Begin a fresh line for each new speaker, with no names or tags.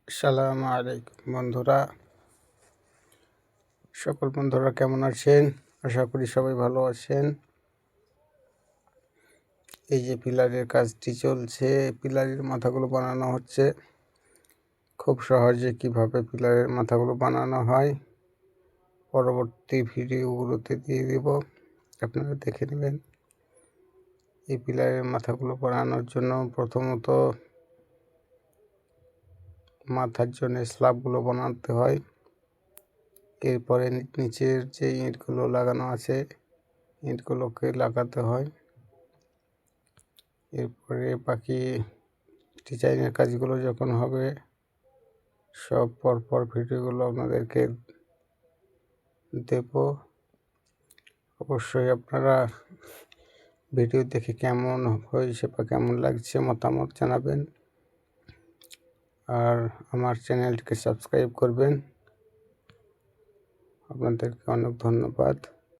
আসসালামু আলাইকুম বন্ধুরা, সকল বন্ধুরা কেমন আছেন? আশা করি সবাই ভালো আছেন। এই যে পিলারের কাজটি চলছে, পিলারের মাথাগুলো বানানো হচ্ছে। খুব সহজে কিভাবে পিলারের মাথাগুলো বানানো হয় পরবর্তী ভিডিওগুলোতে দিয়ে দেব, আপনারা দেখে নেবেন। এই পিলারের মাথাগুলো বানানোর জন্য প্রথমত মাথার জন্য স্ল্যাবগুলো বানাতে হয়। এরপরে নিচের যে ইঁটগুলো লাগানো আছে ইঁটগুলোকে লাগাতে হয়। এরপরে বাকি ডিজাইনের কাজগুলো যখন হবে সব পরপর ভিডিওগুলো আপনাদেরকে দেব। অবশ্যই আপনারা ভিডিও দেখে কেমন হয়েছে বা কেমন লাগছে মতামত জানাবেন, আর আমার চ্যানেলটিকে সাবস্ক্রাইব করবেন। আপনাদেরকে অনেক ধন্যবাদ।